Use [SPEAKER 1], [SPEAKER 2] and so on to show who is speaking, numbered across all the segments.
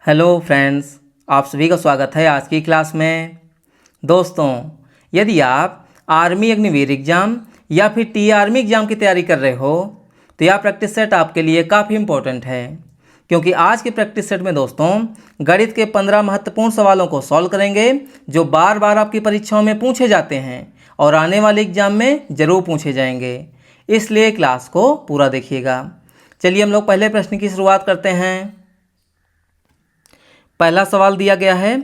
[SPEAKER 1] Hello friends, आप सभी का स्वागत है आज की क्लास में। दोस्तों, यदि आप आर्मी अग्निवीर एग्ज़ाम या फिर टी आर्मी एग्ज़ाम की तैयारी कर रहे हो तो यह प्रैक्टिस सेट आपके लिए काफ़ी इम्पोर्टेंट है, क्योंकि आज के प्रैक्टिस सेट में दोस्तों गणित के 15 महत्वपूर्ण सवालों को सॉल्व करेंगे जो बार बार आपकी परीक्षाओं में पूछे जाते हैं और आने वाले एग्ज़ाम में ज़रूर पूछे जाएंगे। इसलिए क्लास को पूरा देखिएगा। चलिए हम लोग पहले प्रश्न की शुरुआत करते हैं। पहला सवाल दिया गया है,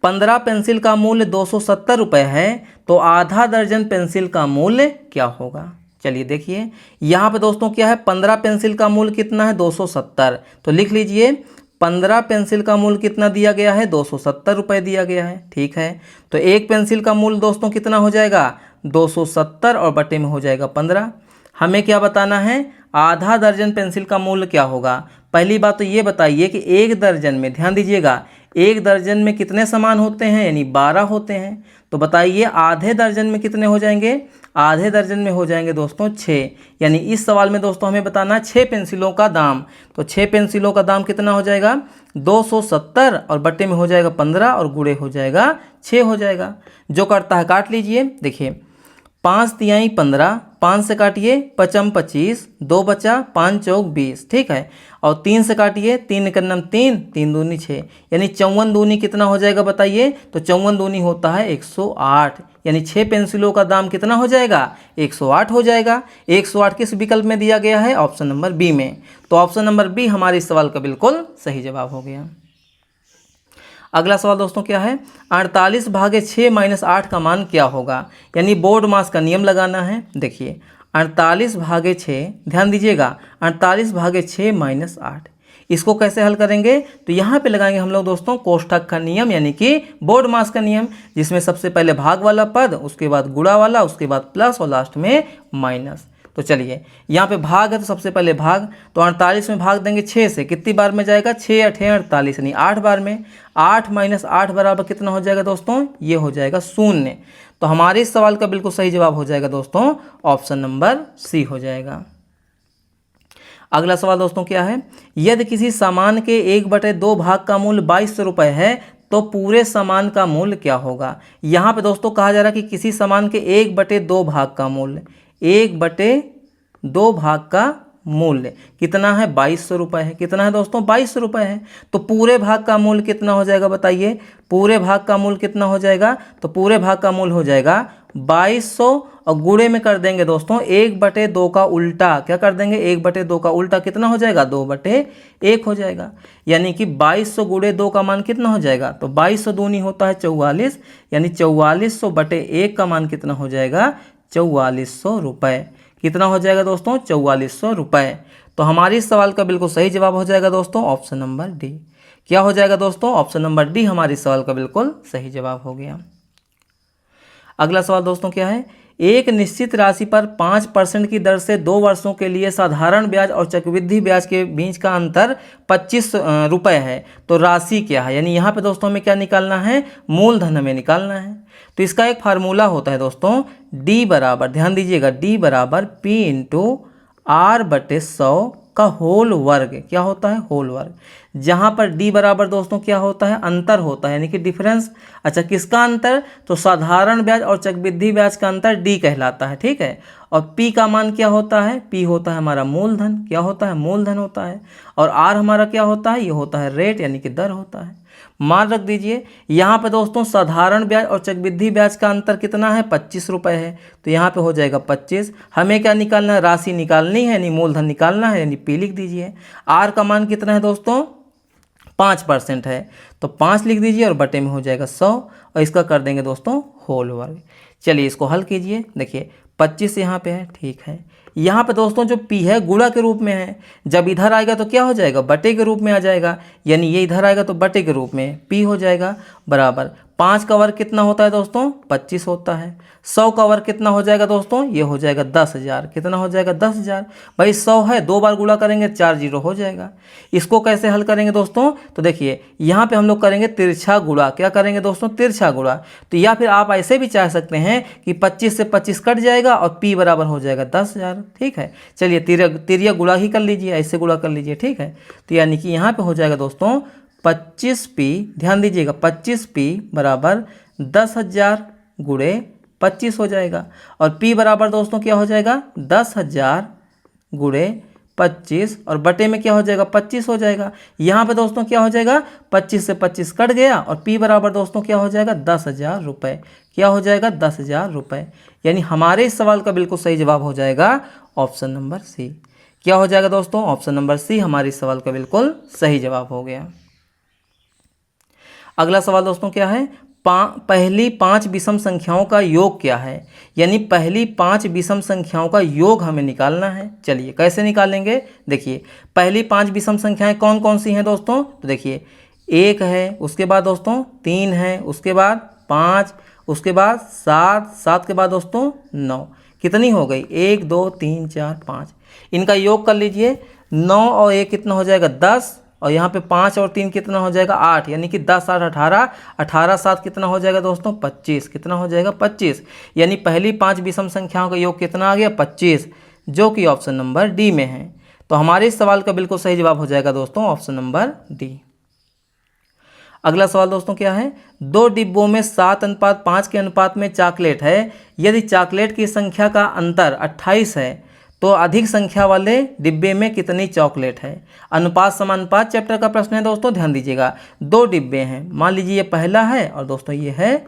[SPEAKER 1] 15 पेंसिल का मूल्य 270 रुपये है तो आधा दर्जन पेंसिल का मूल्य क्या होगा। चलिए देखिए, यहाँ पे दोस्तों क्या है, 15 पेंसिल का मूल्य कितना है 270। तो लिख लीजिए 15 पेंसिल का मूल्य कितना दिया गया है 270 रुपये दिया गया है। ठीक है, तो एक पेंसिल का मूल्य दोस्तों कितना हो जाएगा 270 और बटे में हो जाएगा 15। हमें क्या बताना है, आधा दर्जन पेंसिल का मूल्य क्या होगा। पहली बात तो ये बताइए कि एक दर्जन में, ध्यान दीजिएगा, एक दर्जन में कितने सामान होते हैं, यानी 12 होते हैं। तो बताइए आधे दर्जन में कितने हो जाएंगे, आधे दर्जन में हो जाएंगे दोस्तों 6। यानी इस सवाल में दोस्तों हमें बताना 6 पेंसिलों का दाम। तो 6 पेंसिलों का दाम कितना हो जाएगा 270 और बट्टे में हो जाएगा 15 और गुणे हो जाएगा 6 हो जाएगा। जो करता है काट लीजिए। देखिए 5 तिहाई 15, 5 से काटिए 5 25, 2 बचा, 5 चौक 20। ठीक है, और 3 से काटिए, 3 एकन्नम 3, 3 दूनी 6, यानी 54 दूनी कितना हो जाएगा बताइए। तो 54 दूनी होता है 108, यानी 6 पेंसिलों का दाम कितना हो जाएगा 108 हो जाएगा। 108 किस विकल्प में दिया गया है, ऑप्शन नंबर बी में। तो ऑप्शन नंबर बी हमारे इस सवाल का बिल्कुल सही जवाब हो गया। अगला सवाल दोस्तों क्या है, 48 भागे 6 माइनस 8 का मान क्या होगा। यानी बोर्ड मास का नियम लगाना है। देखिए 48 भागे 6, ध्यान दीजिएगा, 48 भागे 6 माइनस 8, इसको कैसे हल करेंगे। तो यहाँ पे लगाएंगे हम लोग दोस्तों कोष्ठक का नियम, यानी कि बोर्ड मास का नियम, जिसमें सबसे पहले भाग वाला पद, उसके बाद गुणा वाला, उसके बाद प्लस और लास्ट में माइनस। तो चलिए यहाँ पे भाग है तो सबसे पहले भाग, तो 48 में भाग देंगे 6 से, कितनी बार में जाएगा 6 8 48, यानी 8 बार में। 8 माइनस 8 बराबर कितना हो जाएगा दोस्तों, ये हो जाएगा 0। तो हमारे इस सवाल का बिल्कुल सही जवाब हो जाएगा दोस्तों ऑप्शन नंबर सी हो जाएगा। अगला सवाल दोस्तों क्या है, यदि किसी सामान के 1/2 भाग का मूल्य 2200 रुपये है तो पूरे सामान का मूल्य क्या होगा। यहाँ पे दोस्तों कहा जा रहा है कि किसी सामान के 1/2 भाग का मूल्य, 1/2 भाग का मूल्य कितना है 2200 रुपये है। कितना है दोस्तों 2200 रुपये है। तो पूरे भाग का मूल्य कितना हो जाएगा बताइए, पूरे भाग का मूल्य कितना हो जाएगा। तो पूरे भाग का मूल्य हो जाएगा 2200 और गुणे में कर देंगे दोस्तों 1/2 का उल्टा। क्या कर देंगे 1/2 का उल्टा, कितना हो जाएगा 2/1 हो जाएगा। यानी कि 2200 गुणे 2 का मान कितना हो जाएगा। तो 2200 दूनी होता है 44, यानी 4400/1 का मान कितना हो जाएगा 4400 रुपये। कितना हो जाएगा दोस्तों 4400 रुपये। तो हमारे इस सवाल का बिल्कुल सही जवाब हो जाएगा दोस्तों ऑप्शन नंबर डी। क्या हो जाएगा दोस्तों, ऑप्शन नंबर डी हमारे इस सवाल का बिल्कुल सही जवाब हो गया। अगला सवाल दोस्तों क्या है, एक निश्चित राशि पर 5% की दर से 2 वर्षों के लिए साधारण ब्याज और चक्रवृद्धि ब्याज के बीच का अंतर 25 रुपये है तो राशि क्या है। यानी यहाँ पे दोस्तों हमें क्या निकालना है, मूलधन हमें निकालना है। तो इसका एक फार्मूला होता है दोस्तों, डी बराबर, ध्यान दीजिएगा, डी बराबर पी इंटू आर बटे 100 का होल वर्ग। क्या होता है, होल वर्ग। जहाँ पर डी बराबर दोस्तों क्या होता है, अंतर होता है, यानी कि डिफरेंस। अच्छा किसका अंतर, तो साधारण ब्याज और चक्रवृद्धि ब्याज का अंतर डी कहलाता है। ठीक है, और पी का मान क्या होता है, पी होता है हमारा मूलधन। क्या होता है, मूलधन होता है। और आर हमारा क्या होता है, ये होता है रेट, यानी कि दर होता है। मान रख दीजिए यहाँ पे दोस्तों साधारण ब्याज और चक्रवृद्धि ब्याज का अंतर कितना है 25 रुपये है। तो यहाँ पे हो जाएगा 25। हमें क्या निकालना है, राशि निकालनी है, यानी मूलधन निकालना है, यानी पी लिख दीजिए। आर का मान कितना है दोस्तों 5% है, तो 5 लिख दीजिए और बटे में हो जाएगा 100 और इसका कर देंगे दोस्तों होल वर्ग। चलिए इसको हल कीजिए। देखिए 25 यहाँ पे है, ठीक है। यहाँ पे दोस्तों जो पी है गुणा के रूप में है, जब इधर आएगा तो क्या हो जाएगा, बटे के रूप में आ जाएगा। यानी ये इधर आएगा तो बटे के रूप में पी हो जाएगा बराबर 5 का वर्ग कितना होता है दोस्तों 25 होता है। 100 का वर्ग कितना हो जाएगा दोस्तों, ये हो जाएगा 10,000। कितना हो जाएगा 10,000। भाई 100 है, 2 बार गुणा करेंगे 4 जीरो हो जाएगा। इसको कैसे हल करेंगे दोस्तों, तो देखिए यहाँ पे हम लोग करेंगे तिरछा गुणा। क्या करेंगे दोस्तों, तिरछा गुणा। तो या फिर आप ऐसे भी चाह सकते हैं कि 25 से 25 कट जाएगा और पी बराबर हो जाएगा 10,000। ठीक है, चलिए तिरिया गुणा ही कर लीजिए, ऐसे गुणा कर लीजिए। ठीक है, तो यानी कि यहाँ पे हो जाएगा दोस्तों 25p, ध्यान दीजिएगा 25p बराबर 10,000 गुणे 25 हो जाएगा। और p बराबर दोस्तों क्या हो जाएगा 10,000 गुणे 25 और बटे में क्या हो जाएगा 25 हो जाएगा। यहाँ पे दोस्तों क्या हो जाएगा 25 से 25 कट गया और p बराबर दोस्तों क्या हो जाएगा 10,000 रुपये। क्या हो जाएगा 10,000 रुपये। यानी हमारे इस सवाल का बिल्कुल सही जवाब हो जाएगा ऑप्शन नंबर सी। क्या हो जाएगा दोस्तों ऑप्शन नंबर सी हमारे इस सवाल का बिल्कुल सही जवाब हो गया। अगला सवाल दोस्तों क्या है, पहली 5 विषम संख्याओं का योग क्या है। यानी पहली 5 विषम संख्याओं का योग हमें निकालना है। चलिए कैसे निकालेंगे, देखिए पहली 5 विषम संख्याएं कौन कौन सी हैं दोस्तों, तो देखिए 1 है, उसके बाद दोस्तों 3 है, उसके बाद 5, उसके बाद 7, 7 के बाद दोस्तों 9। कितनी हो गई 1 2 3 4 5। इनका योग कर लीजिए, 9 और 1 कितना हो जाएगा 10, और यहाँ पे 5 और 3 कितना हो जाएगा 8, यानी कि 10 8 18, 18 7 कितना हो जाएगा दोस्तों 25। कितना हो जाएगा 25। यानी पहली 5 विषम संख्याओं का योग कितना आ गया 25, जो कि ऑप्शन नंबर डी में है। तो हमारे इस सवाल का बिल्कुल सही जवाब हो जाएगा दोस्तों ऑप्शन नंबर डी। अगला सवाल दोस्तों क्या है, 2 डिब्बों में 7:5 के अनुपात में चॉकलेट है। यदि चॉकलेट की संख्या का अंतर 28 है तो अधिक संख्या वाले डिब्बे में कितनी चॉकलेट है। अनुपात समानुपात चैप्टर का प्रश्न है दोस्तों, ध्यान दीजिएगा। 2 डिब्बे हैं, मान लीजिए ये पहला है और दोस्तों ये है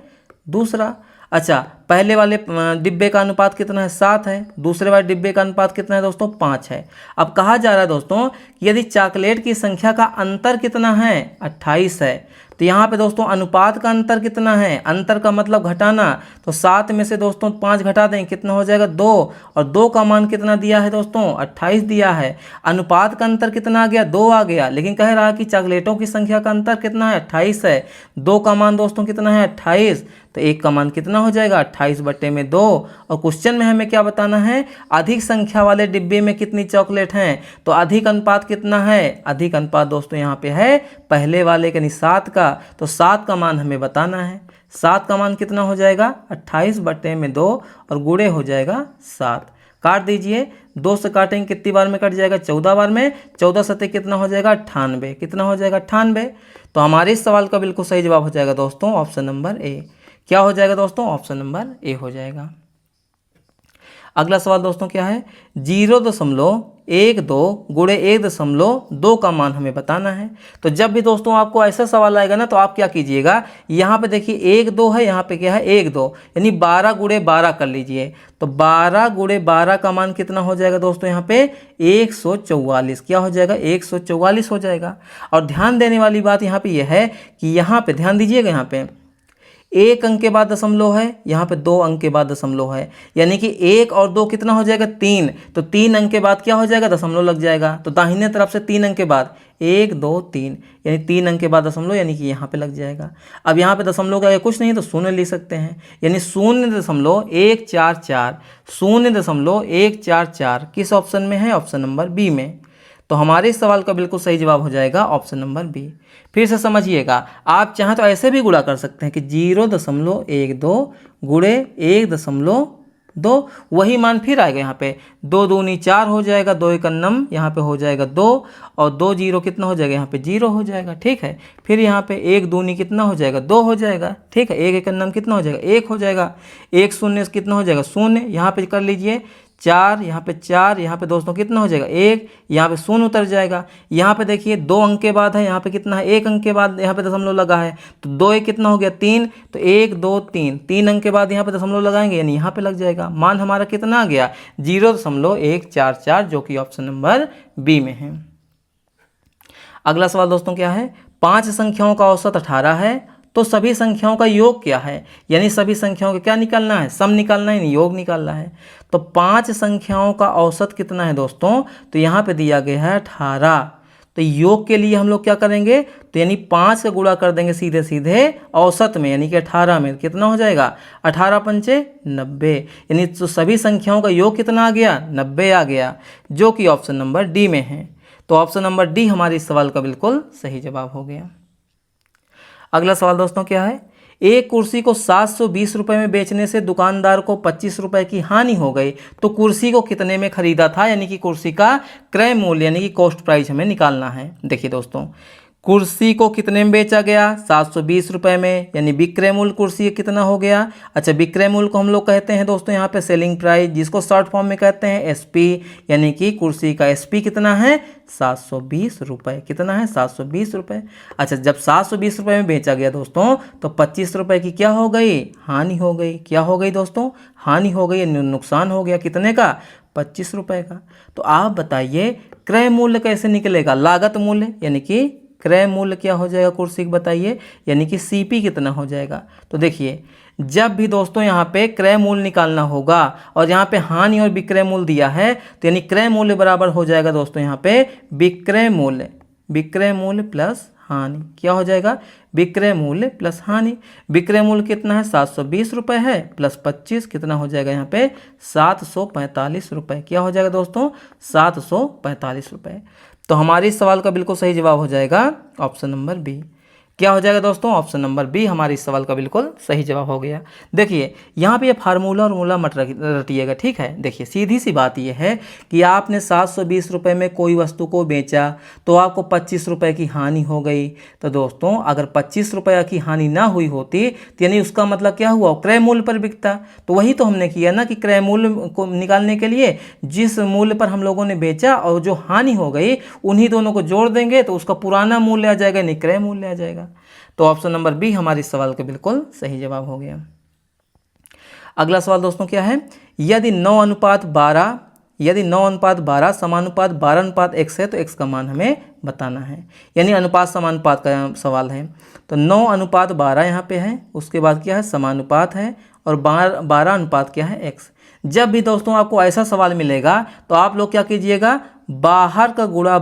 [SPEAKER 1] दूसरा। अच्छा, पहले वाले डिब्बे का अनुपात कितना है 7 है, दूसरे वाले डिब्बे का अनुपात कितना है दोस्तों 5 है। अब कहा जा रहा है दोस्तों कि यदि चॉकलेट की संख्या का अंतर कितना है 28 है, तो यहाँ पे दोस्तों अनुपात का अंतर कितना है, अंतर का मतलब घटाना, तो 7 में से दोस्तों 5 घटा दें कितना हो जाएगा 2, और 2 का मान कितना दिया है दोस्तों 28 दिया है। अनुपात का अंतर कितना आ गया 2 आ गया, लेकिन कह रहा कि चॉकलेटों की संख्या का अंतर कितना है 28 है। 2 का मान दोस्तों कितना है 28, तो 1 का मान कितना हो जाएगा 28/2। और क्वेश्चन में हमें क्या बताना है, अधिक संख्या वाले डिब्बे में कितनी चॉकलेट हैं, तो अधिक अनुपात कितना है, अधिक अनुपात दोस्तों यहाँ पे है पहले वाले यानी 7 का, तो 7 का मान हमें बताना है। 7 का मान कितना हो जाएगा 28/2 और गुणे हो जाएगा 7। काट दीजिए, 2 से काटेंगे कितनी बार में कट जाएगा 14 बार में, 14 सतह कितना हो जाएगा 98। कितना हो जाएगा 98। तो हमारे इस सवाल का बिल्कुल सही जवाब हो जाएगा दोस्तों ऑप्शन नंबर ए। क्या हो जाएगा दोस्तों ऑप्शन नंबर ए हो जाएगा। अगला सवाल दोस्तों क्या है, 0.12 गुणे 1.2 का मान हमें बताना है। तो जब भी दोस्तों आपको ऐसा सवाल आएगा ना, तो आप क्या कीजिएगा, यहाँ पे देखिए 1 2 है, यहाँ पे क्या है 1 2, यानी 12 गुणे 12 कर लीजिए। तो 12 गुणे 12 का मान कितना हो जाएगा दोस्तों यहाँ पे 144। क्या हो जाएगा 144 हो जाएगा। और ध्यान देने वाली बात यहाँ पे यह है कि यहाँ पे ध्यान दीजिएगा, यहाँ पे 1 अंक के बाद दशमलव है, यहाँ पे 2 अंक के बाद दशमलव है, यानी कि 1 और 2 कितना हो जाएगा 3, तो 3 अंक के बाद क्या हो जाएगा दशमलव लग जाएगा। तो दाहिने तरफ से 3 अंक के बाद 1 2 3, यानी 3 अंक के बाद दशमलव, यानी कि यहाँ पे लग जाएगा। अब यहाँ पे दशमलव का कुछ नहीं तो शून्य ले सकते हैं, यानी 0.144, 0.144 किस ऑप्शन में है, ऑप्शन नंबर बी में। तो हमारे इस सवाल का बिल्कुल सही जवाब हो जाएगा ऑप्शन नंबर बी। फिर से समझिएगा, आप चाहें तो ऐसे भी गुणा कर सकते हैं कि 0.12 गुणे 1.2, वही मान फिर आएगा यहाँ पे 2 दूनी 4 हो जाएगा, 2 1 9, यहाँ पे हो जाएगा 2, और 2 0 कितना हो जाएगा यहाँ पे 0 हो जाएगा। ठीक है, फिर यहाँ पे 1 दूनी कितना हो जाएगा 2 हो जाएगा। ठीक है, 1 1 9 कितना हो जाएगा 1 हो जाएगा, 1 0 कितना हो जाएगा 0, यहाँ पे कर लीजिए 4, यहाँ पे 4, यहाँ पे दोस्तों कितना हो जाएगा 1, यहाँ पे 0 उतर जाएगा। यहाँ पे देखिए 2 अंक के बाद है, यहाँ पे कितना है 1 अंक के बाद यहाँ पे दशमलव लगा है, तो 2 1 कितना हो गया 3, तो 1 2 3, 3 अंक के बाद यहाँ पे दशमलव लगाएंगे, यानी यहाँ पे लग जाएगा। मान हमारा कितना आ गया 0.144, जो कि ऑप्शन नंबर बी में है। अगला सवाल दोस्तों क्या है, 5 संख्याओं का औसत 18 है, तो सभी संख्याओं का योग क्या है। यानी सभी संख्याओं का क्या निकालना है, सम निकालना है, योग निकालना है। तो 5 संख्याओं का औसत कितना है दोस्तों, तो यहाँ पे दिया गया है 18। तो योग के लिए हम लोग क्या करेंगे, तो यानी 5 का गुणा कर देंगे सीधे सीधे औसत में, यानी कि 18 में कितना हो जाएगा 18 पंचे 90, यानी तो सभी संख्याओं का योग कितना आ गया 90 आ गया, जो कि ऑप्शन नंबर डी में है। तो ऑप्शन नंबर डी हमारे इस सवाल का बिल्कुल सही जवाब हो गया। अगला सवाल दोस्तों क्या है, एक कुर्सी को 720 रुपये में बेचने से दुकानदार को 25 रुपये की हानि हो गई, तो कुर्सी को कितने में खरीदा था। यानी कि कुर्सी का क्रय मूल्य यानी कि कॉस्ट प्राइस हमें निकालना है। देखिए दोस्तों, कुर्सी को कितने में बेचा गया? 720 रुपये में, यानी विक्रय मूल्य कुर्सी कितना हो गया? अच्छा, विक्रय मूल्य को हम लोग कहते हैं दोस्तों यहाँ पे सेलिंग प्राइस, जिसको शॉर्ट फॉर्म में कहते हैं एसपी, यानी कि कुर्सी का एसपी कितना है? 720 रुपये। कितना है? 720 रुपये। अच्छा, जब 720 रुपये में बेचा गया दोस्तों, तो 25 रुपये की क्या हो गई? हानि हो गई। क्या हो गई दोस्तों? हानि हो गई, नुकसान हो गया। कितने का? 25 रुपये का। तो आप बताइए क्रय मूल्य कैसे निकलेगा? लागत मूल्य, यानी कि क्रय मूल्य क्या हो जाएगा कुर्सी का? बताइए, यानी कि सीपी कितना हो जाएगा? तो देखिए, जब भी दोस्तों यहाँ पे क्रय मूल्य निकालना होगा और यहाँ पे हानि और विक्रय मूल्य दिया है, तो यानी क्रय मूल्य बराबर हो जाएगा दोस्तों यहाँ पे विक्रय मूल्य। विक्रय मूल्य प्लस हानि क्या हो जाएगा? विक्रय मूल्य प्लस हानि। विक्रय मूल्य कितना है? 720 रुपये है, प्लस 25 कितना हो जाएगा यहाँ पे? 745 रुपये। क्या हो जाएगा दोस्तों? 745 रुपये। तो हमारे इस सवाल का बिल्कुल सही जवाब हो जाएगा ऑप्शन नंबर बी। क्या हो जाएगा दोस्तों? ऑप्शन नंबर बी हमारे इस सवाल का बिल्कुल सही जवाब हो गया। देखिए, यहाँ पे ये फार्मूला और मूला मत रटिएगा, ठीक है। देखिए, सीधी सी बात ये है कि आपने 720 रुपये में कोई वस्तु को बेचा, तो आपको 25 रुपये की हानि हो गई। तो दोस्तों, अगर 25 रुपये की हानि ना हुई होती, तो यानी उसका मतलब क्या हुआ? क्रय मूल्य पर बिकता। तो वही तो हमने किया ना कि क्रय मूल्य को निकालने के लिए जिस मूल्य पर हम लोगों ने बेचा और जो हानि हो गई, उन्हीं दोनों को जोड़ देंगे तो उसका पुराना मूल्य आ जाएगा, यानी क्रय मूल्य आ जाएगा। तो ऑप्शन नंबर बी हमारे इस सवाल का बिल्कुल सही जवाब हो गया। अगला सवाल दोस्तों क्या है? यदि 9:12 समानुपात 12:x है, तो x का मान हमें बताना है, यानी अनुपात समानुपात का सवाल है। तो 9:12 यहाँ पे है, उसके बाद क्या है? समानुपात है, और 12 अनुपात क्या है? x। जब भी दोस्तों आपको ऐसा सवाल मिलेगा, तो आप लोग क्या कीजिएगा? बाहर का गुणा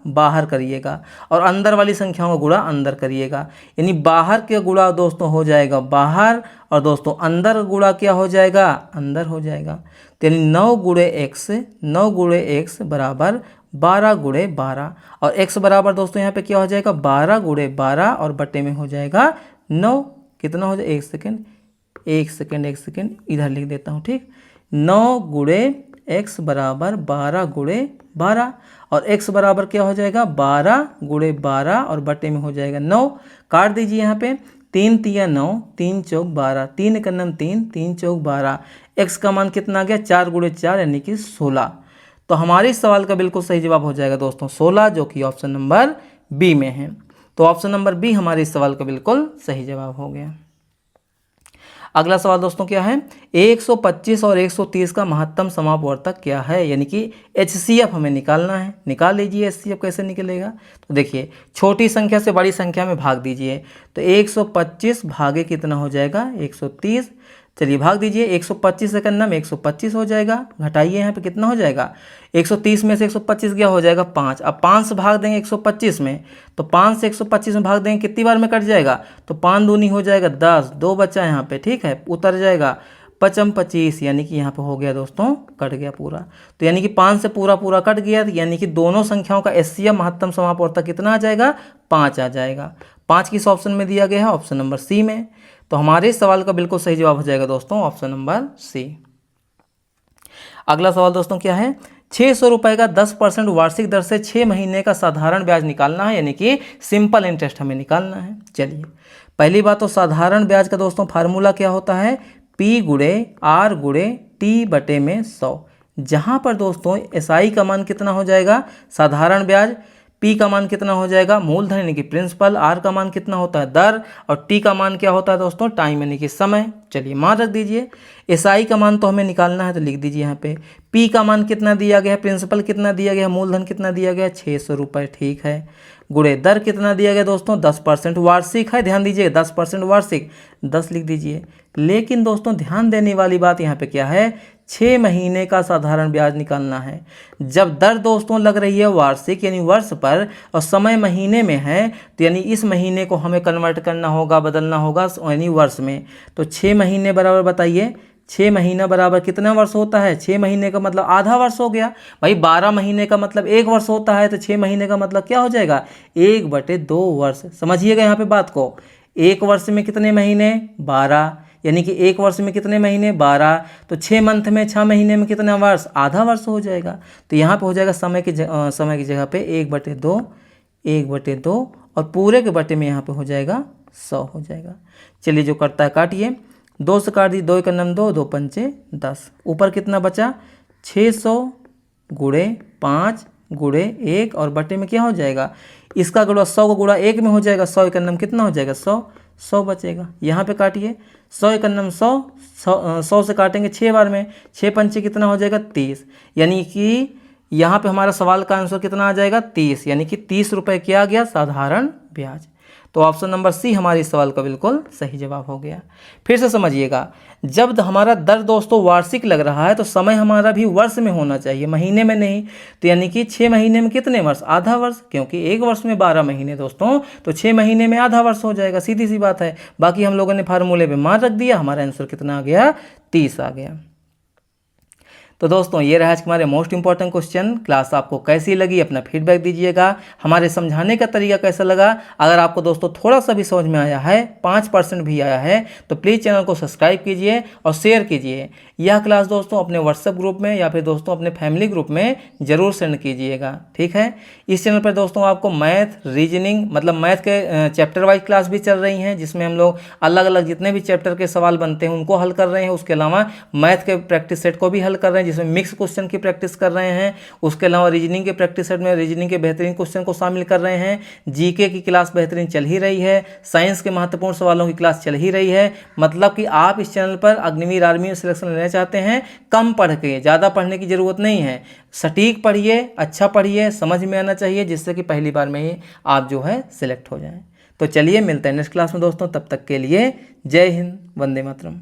[SPEAKER 1] बाहर करिएगा, और अंदर वाली संख्याओं का गुणा अंदर करिएगा। यानी बाहर के गुणा दोस्तों हो जाएगा बाहर, और दोस्तों अंदर गुणा क्या हो जाएगा? अंदर हो जाएगा। तो यानी 9 गुणे एक्स बराबर 12 गुणे 12, और x बराबर दोस्तों यहाँ पे क्या हो जाएगा? 12 गुणे 12, और बटे में हो जाएगा 9। कितना हो जाएगा? एक सेकेंड इधर लिख देता हूँ, ठीक। 9 गुणे x बराबर 12 गुणे 12, और x बराबर क्या हो जाएगा? 12 गुणे 12, और बटे में हो जाएगा 9। काट दीजिए यहाँ पे, 3 तिया 9, 3 चौक 12, 3 का नाम 3, 3 चौक 12। x का मान कितना आ गया? 4 गुणे 4, यानी कि 16। तो हमारे इस सवाल का बिल्कुल सही जवाब हो जाएगा दोस्तों 16, जो कि ऑप्शन नंबर बी में है। तो ऑप्शन नंबर बी हमारे इस सवाल का बिल्कुल सही जवाब हो गया। अगला सवाल दोस्तों क्या है? 125 और 130 का महत्तम समापवर्तक क्या है, यानी कि HCF हमें निकालना है। निकाल लीजिए HCF कैसे निकलेगा? तो देखिए, छोटी संख्या से बड़ी संख्या में भाग दीजिए। तो 125 भागे कितना हो जाएगा? 130। चलिए भाग दीजिए, 125 से करना में 125 हो जाएगा। घटाइए यहाँ पे कितना हो जाएगा? 130 में से 125 गया, हो जाएगा 5। अब 5 से भाग देंगे 125 में, तो 5 से 125 में भाग देंगे, कितनी बार में कट जाएगा? तो 5 दूनी हो जाएगा 10, 2 बचा यहाँ पे, ठीक है, उतर जाएगा 25, यानी कि यहाँ पे हो गया दोस्तों, कट गया पूरा। तो यानी कि 5 से पूरा कट गया, यानी कि दोनों संख्याओं का HCF महत्तम समापवर्तक कितना आ जाएगा? 5 आ जाएगा। 5 किस ऑप्शन में दिया गया है? ऑप्शन नंबर सी में। तो हमारे इस सवाल का बिल्कुल सही जवाब हो जाएगा दोस्तों ऑप्शन नंबर सी। अगला सवाल दोस्तों क्या है? 600 रुपये का 10% वार्षिक दर से 6 महीने का साधारण ब्याज निकालना है, यानी कि सिंपल इंटरेस्ट हमें निकालना है। चलिए, पहली बात तो साधारण ब्याज का दोस्तों फार्मूला क्या होता है? P गुणे R गुणे T बटे में 100। जहाँ पर दोस्तों SI का मान कितना हो जाएगा? साधारण ब्याज। P का मान कितना हो जाएगा? मूलधन यानी कि प्रिंसिपल। R का मान कितना होता है? दर। और T का मान क्या होता है दोस्तों? टाइम यानी कि समय। चलिए मान रख दीजिए। SI का मान तो हमें निकालना है, तो लिख दीजिए यहाँ पे P का मान कितना दिया गया है? प्रिंसिपल कितना दिया गया है? मूलधन कितना दिया गया है? 600 रुपये, ठीक है। गुणे दर कितना दिया गया दोस्तों? 10% वार्षिक है, ध्यान दीजिए 10% वार्षिक, 10 लिख दीजिए। लेकिन दोस्तों ध्यान देने वाली बात यहाँ पे क्या है? 6 महीने का साधारण ब्याज निकालना है। जब दर दोस्तों लग रही है वार्षिक यानी वर्ष पर, और समय महीने में है, तो यानी इस महीने को हमें कन्वर्ट करना होगा, बदलना होगा यानी वर्ष में। तो 6 महीने बराबर बताइए, 6 महीना बराबर कितना वर्ष होता है? 6 महीने का मतलब आधा वर्ष हो गया भाई। 12 महीने का मतलब 1 वर्ष होता है, तो 6 महीने का मतलब क्या हो जाएगा? 1/2 वर्ष। समझिएगा यहाँ पे बात को। 1 वर्ष में कितने महीने? 12, यानी कि 1 वर्ष में कितने महीने? 12। तो 6 मंथ में 6 महीने में कितना वर्ष? आधा वर्ष हो जाएगा। तो यहाँ पे हो जाएगा समय की जगह पे 1/2 1/2 और पूरे के बटे में यहाँ पे हो जाएगा 100 हो जाएगा। चलिए जो करता है काटिए, 2 से काट दी, 2 × 9 2, 2 × 5 10, ऊपर कितना बचा 600 × 5 × 1 और बटे में क्या हो जाएगा, इसका गुणा 100 का गुणा 1 में हो जाएगा, 100 × 9 कितना हो जाएगा 100 बचेगा। यहाँ पे काटिए, 100 × 9 100 से काटेंगे 6 बार में, 6 × 5 कितना हो जाएगा 30, यानी कि यहाँ पे हमारा सवाल का आंसर कितना आ जाएगा 30, यानी कि 30 रुपये क्या आ गया साधारण ब्याज। तो ऑप्शन नंबर सी हमारे इस सवाल का बिल्कुल सही जवाब हो गया। फिर से समझिएगा, जब हमारा दर दोस्तों वार्षिक लग रहा है तो समय हमारा भी वर्ष में होना चाहिए, महीने में नहीं। तो यानी कि 6 महीने में कितने वर्ष, आधा वर्ष, क्योंकि एक वर्ष में 12 महीने दोस्तों, तो 6 महीने में आधा वर्ष हो जाएगा, सीधी सी बात है। बाकी हम लोगों ने फार्मूले पे मान रख दिया, हमारा आंसर कितना आ गया 30 आ गया। तो दोस्तों ये रहा आज हमारे मोस्ट इंपॉर्टेंट क्वेश्चन। क्लास आपको कैसी लगी अपना फीडबैक दीजिएगा, हमारे समझाने का तरीका कैसा लगा। अगर आपको दोस्तों थोड़ा सा भी समझ में आया है, 5% भी आया है, तो प्लीज़ चैनल को सब्सक्राइब कीजिए और शेयर कीजिए। यह क्लास दोस्तों अपने व्हाट्सएप ग्रुप में या फिर दोस्तों अपने फैमिली ग्रुप में ज़रूर सेंड कीजिएगा, ठीक है। इस चैनल पर दोस्तों आपको मैथ, रीजनिंग, मतलब मैथ के चैप्टर वाइज क्लास भी चल रही हैं, जिसमें हम लोग अलग अलग जितने भी चैप्टर के सवाल बनते हैं उनको हल कर रहे हैं। उसके अलावा मैथ के प्रैक्टिस सेट को भी हल कर रहे हैं, जिसमें मिक्स क्वेश्चन की प्रैक्टिस कर रहे हैं। उसके अलावा रीजनिंग के प्रैक्टिस सेट में रीजनिंग के बेहतरीन क्वेश्चन को शामिल कर रहे हैं। जीके की क्लास बेहतरीन चल ही रही है, साइंस के महत्वपूर्ण सवालों की क्लास चल ही रही है। मतलब कि आप इस चैनल पर अग्निवीर आर्मी में सिलेक्शन लेना चाहते हैं, कम पढ़ के, ज़्यादा पढ़ने की ज़रूरत नहीं है, सटीक पढ़िए, अच्छा पढ़िए, समझ में आना चाहिए, जिससे कि पहली बार में ही आप जो है सिलेक्ट हो जाएं। तो चलिए मिलते हैं नेक्स्ट क्लास में दोस्तों, तब तक के लिए जय हिंद, वंदे मातरम।